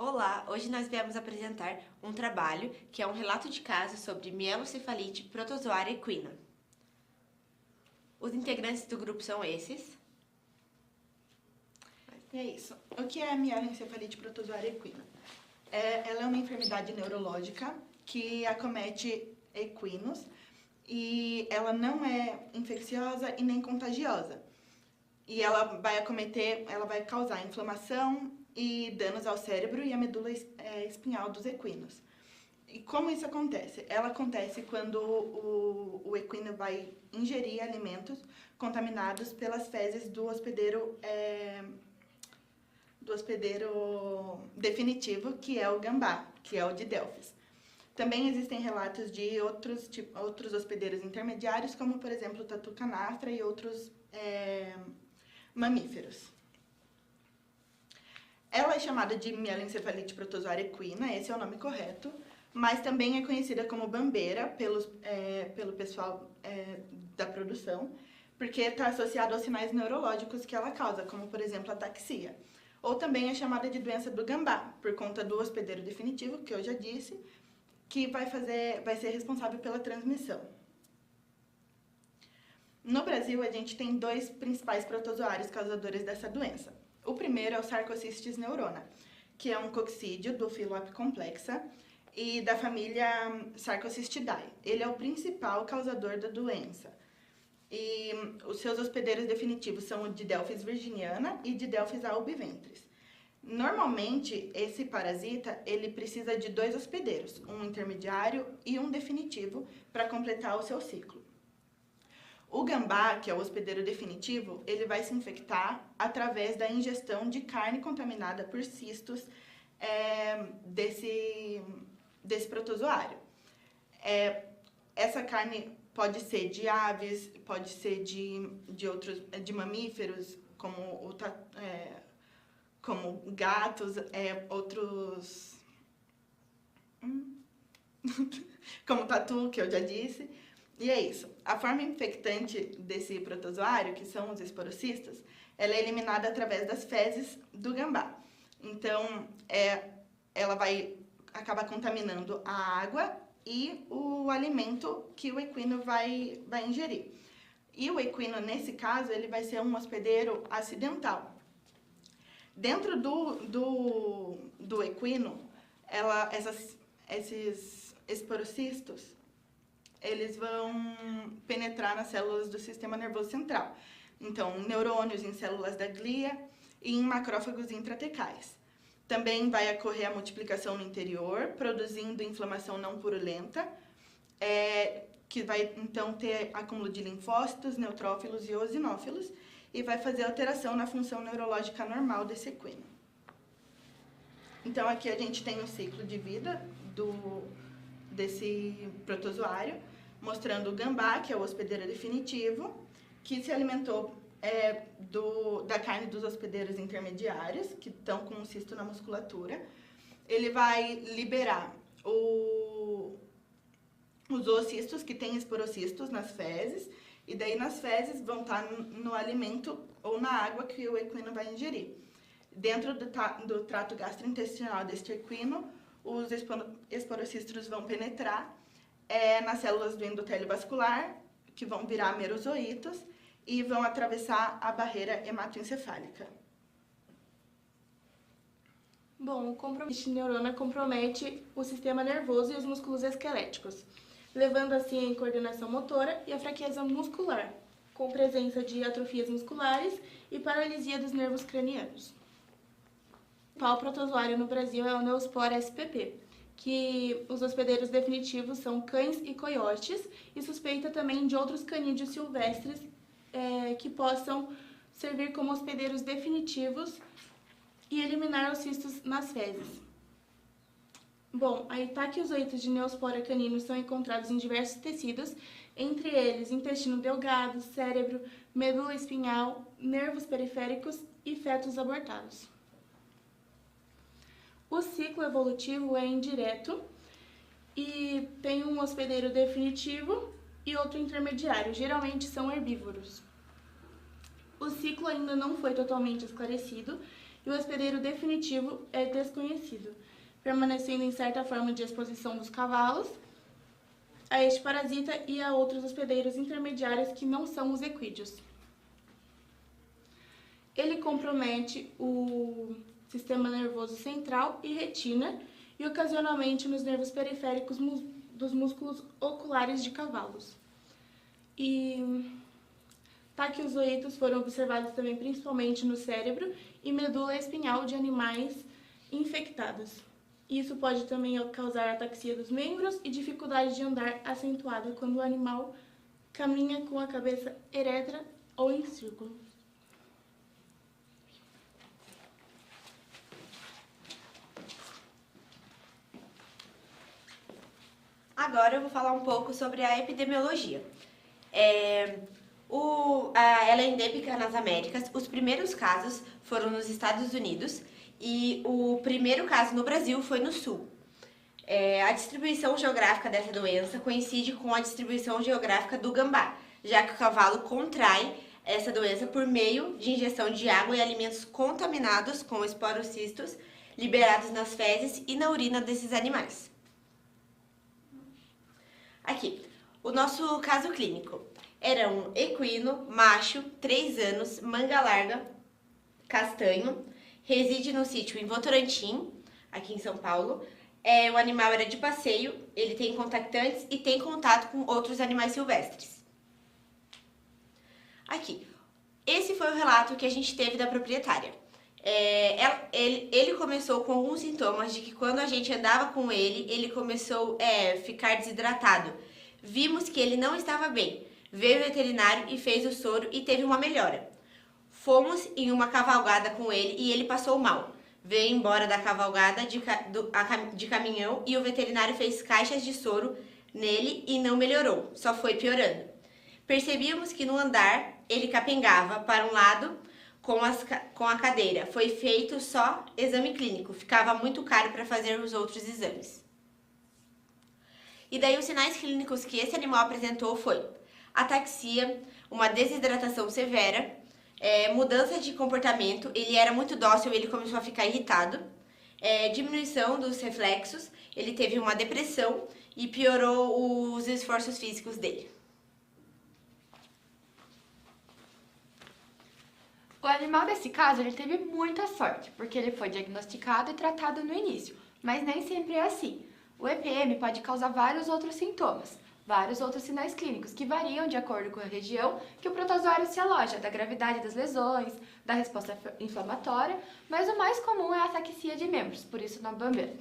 Olá, hoje nós viemos apresentar um trabalho que é um relato de caso sobre mielocefalite protozoária equina. Os integrantes do grupo são esses. E é isso. O que é a mieloencefalite protozoária equina? Ela é uma enfermidade neurológica que acomete equinos e ela não é infecciosa e nem contagiosa. E ela vai causar inflamação e danos ao cérebro e à medula espinhal dos equinos. E como isso acontece? Ela acontece quando o equino vai ingerir alimentos contaminados pelas fezes do hospedeiro definitivo, que é o gambá, que é o de Delphis. Também existem relatos de outros hospedeiros intermediários, como por exemplo o tatu canastra e outros mamíferos. Ela é chamada de mieloencefalite protozoária equina, esse é o nome correto, mas também é conhecida como bambeira pelo pessoal da produção, porque está associado aos sinais neurológicos que ela causa, como por exemplo a ataxia. Ou também é chamada de doença do gambá, por conta do hospedeiro definitivo, que eu já disse, que vai ser responsável pela transmissão. No Brasil, a gente tem dois principais protozoários causadores dessa doença. O primeiro é o Sarcocystis neurona, que é um coccídeo do filo Apicomplexa e da família Sarcocystidae. Ele é o principal causador da doença. E os seus hospedeiros definitivos são o de Delphis virginiana e de Delphis albiventris. Normalmente, esse parasita ele precisa de dois hospedeiros, um intermediário e um definitivo, para completar o seu ciclo. O gambá, que é o hospedeiro definitivo, ele vai se infectar através da ingestão de carne contaminada por cistos desse protozoário. Essa carne pode ser de aves, pode ser de mamíferos, como gatos, outros... como tatu, que eu já disse. E é isso. A forma infectante desse protozoário, que são os esporocistas, ela é eliminada através das fezes do gambá. Então, ela vai acabar contaminando a água e o alimento que o equino vai ingerir. E o equino, nesse caso, ele vai ser um hospedeiro acidental. Dentro do equino, esses esporocistos, eles vão penetrar nas células do sistema nervoso central. Então, neurônios em células da glia e em macrófagos intratecais. Também vai ocorrer a multiplicação no interior, produzindo inflamação não purulenta, que vai, então, ter acúmulo de linfócitos, neutrófilos e eosinófilos, e vai fazer alteração na função neurológica normal desse equino. Então, aqui a gente tem o ciclo de vida desse protozoário, mostrando o gambá, que é o hospedeiro definitivo, que se alimentou da carne dos hospedeiros intermediários, que estão com um cisto na musculatura. Ele vai liberar os oocistos, que têm esporocistos nas fezes, e daí nas fezes vão estar no alimento ou na água que o equino vai ingerir. Dentro do trato gastrointestinal deste equino, os esporocistos vão penetrar nas células do endotélio vascular, que vão virar merozoítos, e vão atravessar a barreira hematoencefálica. Bom, o compromisso de neurona compromete o sistema nervoso e os músculos esqueléticos, levando assim a incoordenação motora e a fraqueza muscular, com presença de atrofias musculares e paralisia dos nervos cranianos. O principal protozoário no Brasil é o Neospora spp, que os hospedeiros definitivos são cães e coiotes, e suspeita também de outros canídeos silvestres que possam servir como hospedeiros definitivos e eliminar os cistos nas fezes. Bom, a itaquiozoitos de Neospora caninos são encontrados em diversos tecidos, entre eles intestino delgado, cérebro, medula espinhal, nervos periféricos e fetos abortados. O ciclo evolutivo é indireto e tem um hospedeiro definitivo e outro intermediário, geralmente são herbívoros. O ciclo ainda não foi totalmente esclarecido e o hospedeiro definitivo é desconhecido, permanecendo em certa forma de exposição dos cavalos a este parasita e a outros hospedeiros intermediários que não são os equídeos. Ele compromete o sistema nervoso central e retina e ocasionalmente nos nervos periféricos dos músculos oculares de cavalos. E taquizoítos foram observados também principalmente no cérebro e medula espinhal de animais infectados. Isso pode também causar ataxia dos membros e dificuldade de andar acentuada quando o animal caminha com a cabeça ereta ou em círculo. Agora eu vou falar um pouco sobre a epidemiologia. Ela é endêmica nas Américas. Os primeiros casos foram nos Estados Unidos e o primeiro caso no Brasil foi no Sul. A distribuição geográfica dessa doença coincide com a distribuição geográfica do gambá, já que o cavalo contrai essa doença por meio de ingestão de água e alimentos contaminados com esporocistos liberados nas fezes e na urina desses animais. Aqui, o nosso caso clínico. Era um equino, macho, 3 anos, manga larga, castanho, reside no sítio em Votorantim, aqui em São Paulo. O animal era de passeio, ele tem contactantes e tem contato com outros animais silvestres. Aqui, esse foi o relato que a gente teve da proprietária. Ele começou com alguns sintomas de que quando a gente andava com ele começou a ficar desidratado. Vimos que ele não estava bem. Veio o veterinário e fez o soro e teve uma melhora. Fomos em uma cavalgada com ele e ele passou mal. Veio embora da cavalgada de caminhão e o veterinário fez caixas de soro nele e não melhorou, só foi piorando. Percebíamos que no andar ele capengava para um lado com a cadeira. Foi feito só exame clínico, ficava muito caro para fazer os outros exames. E daí os sinais clínicos que esse animal apresentou foi ataxia, uma desidratação severa, mudança de comportamento, ele era muito dócil, ele começou a ficar irritado, diminuição dos reflexos, ele teve uma depressão e piorou os esforços físicos dele. O animal desse caso, ele teve muita sorte, porque ele foi diagnosticado e tratado no início, mas nem sempre é assim. O EPM pode causar vários outros sintomas, vários outros sinais clínicos, que variam de acordo com a região que o protozoário se aloja, da gravidade das lesões, da resposta inflamatória, mas o mais comum é a ataxia de membros, por isso na bandeira.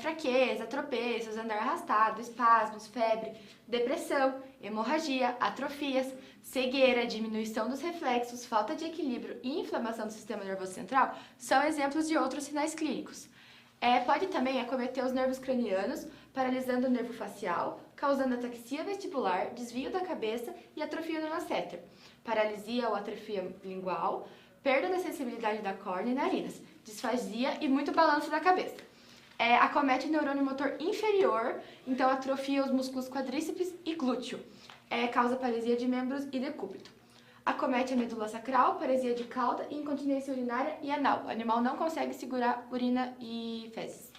Fraqueza, tropeços, andar arrastado, espasmos, febre, depressão, hemorragia, atrofias, cegueira, diminuição dos reflexos, falta de equilíbrio e inflamação do sistema nervoso central são exemplos de outros sinais clínicos. Pode também acometer os nervos cranianos, paralisando o nervo facial, causando ataxia vestibular, desvio da cabeça e atrofia do masseter, paralisia ou atrofia lingual, perda da sensibilidade da córnea e narinas, disfagia e muito balanço da cabeça. Acomete o neurônio motor inferior, então atrofia os músculos quadríceps e glúteo. Causa paralisia de membros e decúbito. Acomete a medula sacral, paresia de cauda, incontinência urinária e anal. O animal não consegue segurar urina e fezes.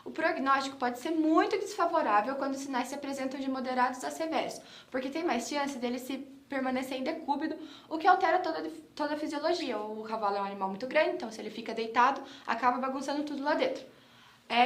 O prognóstico pode ser muito desfavorável quando os sinais se apresentam de moderados a severos, porque tem mais chance dele se permanecer em decúbito, o que altera toda a fisiologia. O cavalo é um animal muito grande, então se ele fica deitado, acaba bagunçando tudo lá dentro.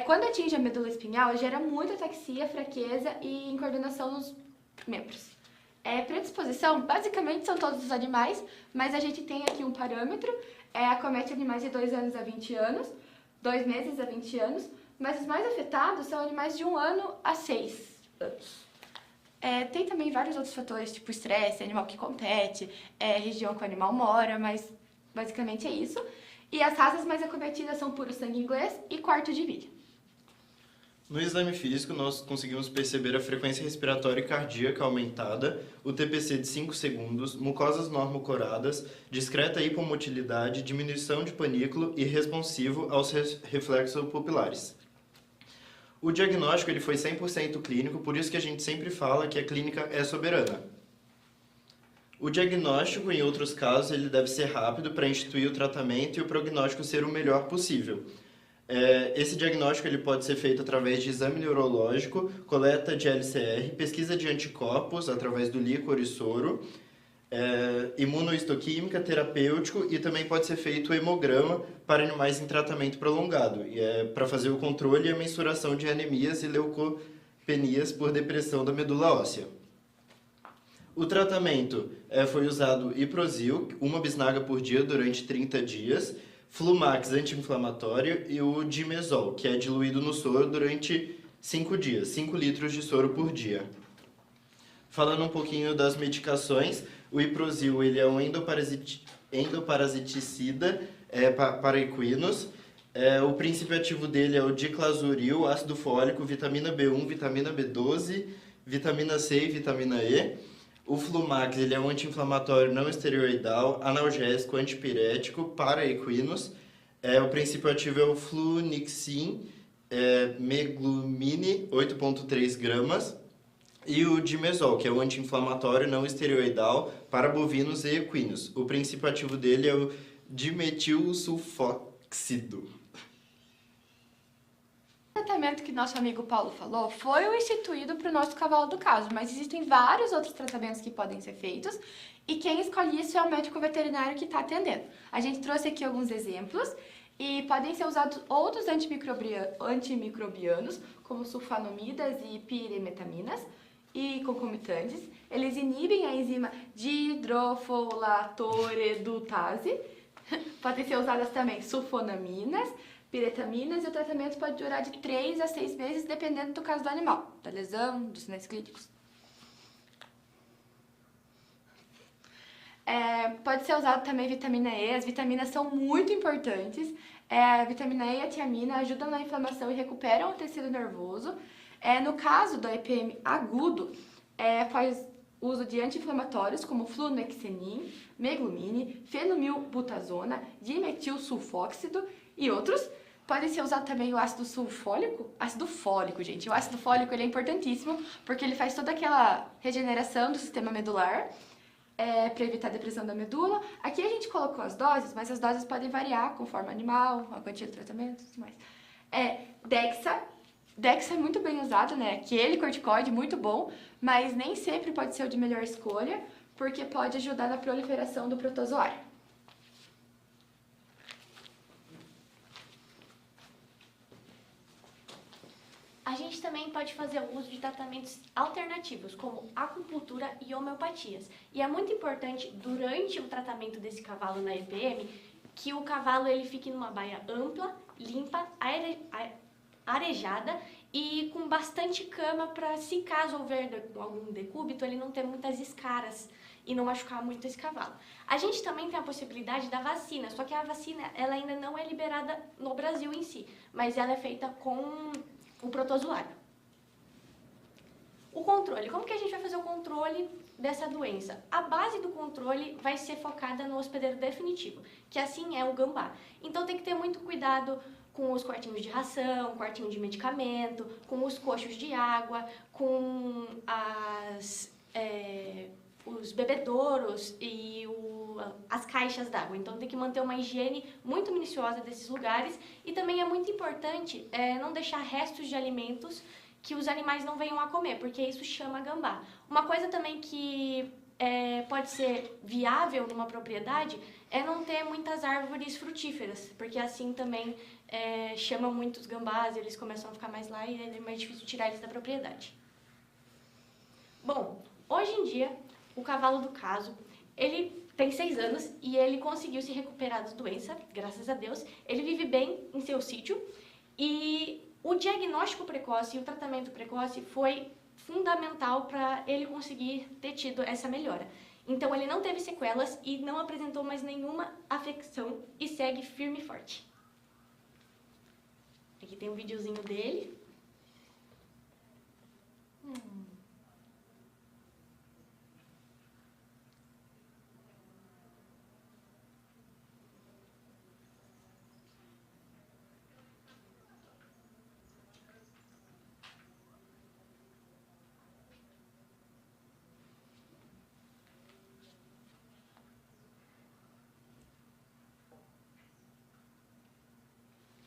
Quando atinge a medula espinhal, gera muita ataxia, fraqueza e incoordenação nos membros. Predisposição, basicamente são todos os animais, mas a gente tem aqui um parâmetro, acomete animais de 2 anos a 20 anos, 2 meses a 20 anos, mas os mais afetados são animais de 1 ano a 6 anos. Tem também vários outros fatores, tipo estresse, animal que compete, região que o animal mora, mas basicamente é isso. E as raças mais acometidas são puro sangue inglês e quarto de milha. No exame físico, nós conseguimos perceber a frequência respiratória e cardíaca aumentada, o TPC de 5 segundos, mucosas normocoradas, discreta hipomotilidade, diminuição de panículo e responsivo aos reflexos pupilares. O diagnóstico ele foi 100% clínico, por isso que a gente sempre fala que a clínica é soberana. O diagnóstico, em outros casos, ele deve ser rápido para instituir o tratamento e o prognóstico ser o melhor possível. Esse diagnóstico ele pode ser feito através de exame neurológico, coleta de LCR, pesquisa de anticorpos através do líquor e soro, imunohistoquímica, terapêutico e também pode ser feito o hemograma para animais em tratamento prolongado, para fazer o controle e a mensuração de anemias e leucopenias por depressão da medula óssea. O tratamento foi usado Iprozil, uma bisnaga por dia durante 30 dias, Flumax anti-inflamatório e o Dimesol, que é diluído no soro durante 5 dias, 5 litros de soro por dia. Falando um pouquinho das medicações, o Iprozil ele é um endoparasiticida para equinos. O princípio ativo dele é o diclazuril, ácido fólico, vitamina B1, vitamina B12, vitamina C e vitamina E. O Flumax ele é um anti-inflamatório não esteroidal, analgésico, antipirético para equinos. O princípio ativo é o Flunixin, meglumine, 8,3 gramas. E o Dimesol, que é um anti-inflamatório não esteroidal para bovinos e equinos. O princípio ativo dele é o dimetilsulfóxido. O tratamento que nosso amigo Paulo falou foi o instituído para o nosso cavalo do caso, mas existem vários outros tratamentos que podem ser feitos e quem escolhe isso é o médico veterinário que está atendendo. A gente trouxe aqui alguns exemplos e podem ser usados outros antimicrobianos, como sulfonamidas e pirimetaminas e concomitantes. Eles inibem a enzima dihidrofolato-redutase. Podem ser usadas também sulfonaminas, piretaminas, e o tratamento pode durar de 3 a 6 meses, dependendo do caso do animal, da lesão, dos sinais clínicos. Pode ser usado também vitamina E, as vitaminas são muito importantes. A vitamina E e a tiamina ajudam na inflamação e recuperam o tecido nervoso. No caso do EPM agudo, faz uso de anti-inflamatórios como flunexenin, meglumine, fenilbutazona, dimetilsulfóxido e outros. Pode ser usado também o ácido sulfólico, ácido fólico, gente. O ácido fólico ele é importantíssimo porque ele faz toda aquela regeneração do sistema medular para evitar a depressão da medula. Aqui a gente colocou as doses, mas as doses podem variar conforme o animal, a quantia de tratamento e tudo mais. Dexa é muito bem usado, né? Aquele corticoide muito bom, mas nem sempre pode ser o de melhor escolha, porque pode ajudar na proliferação do protozoário. A gente também pode fazer uso de tratamentos alternativos, como acupuntura e homeopatias. E é muito importante, durante o tratamento desse cavalo na EPM, que o cavalo ele fique numa baia ampla, limpa, arejada e com bastante cama para, se caso houver algum decúbito, ele não ter muitas escaras e não machucar muito esse cavalo. A gente também tem a possibilidade da vacina, só que a vacina ela ainda não é liberada no Brasil em si, mas ela é feita com o protozoário. O controle. Como que a gente vai fazer o controle dessa doença? A base do controle vai ser focada no hospedeiro definitivo, que assim é o gambá. Então tem que ter muito cuidado com os quartinhos de ração, quartinho de medicamento, com os coxos de água, com os bebedouros e as caixas d'água. Então tem que manter uma higiene muito minuciosa desses lugares e também é muito importante não deixar restos de alimentos que os animais não venham a comer, porque isso chama gambá. Uma coisa também que pode ser viável numa propriedade é não ter muitas árvores frutíferas, porque assim também chama muitos gambás, eles começam a ficar mais lá e é mais difícil tirar eles da propriedade. Bom, hoje em dia, o cavalo do caso, ele tem 6 anos e ele conseguiu se recuperar da doença, graças a Deus. Ele vive bem em seu sítio e o diagnóstico precoce e o tratamento precoce foi fundamental para ele conseguir ter tido essa melhora. Então ele não teve sequelas e não apresentou mais nenhuma afecção e segue firme e forte. Aqui tem um videozinho dele.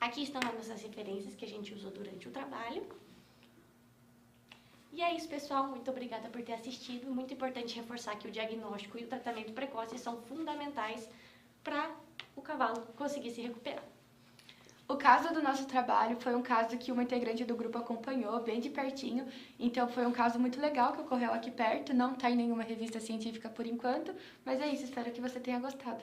Aqui estão as nossas referências que a gente usou durante o trabalho. E é isso, pessoal. Muito obrigada por ter assistido. Muito importante reforçar que o diagnóstico e o tratamento precoce são fundamentais para o cavalo conseguir se recuperar. O caso do nosso trabalho foi um caso que uma integrante do grupo acompanhou bem de pertinho, então foi um caso muito legal que ocorreu aqui perto, não está em nenhuma revista científica por enquanto, mas é isso, espero que você tenha gostado.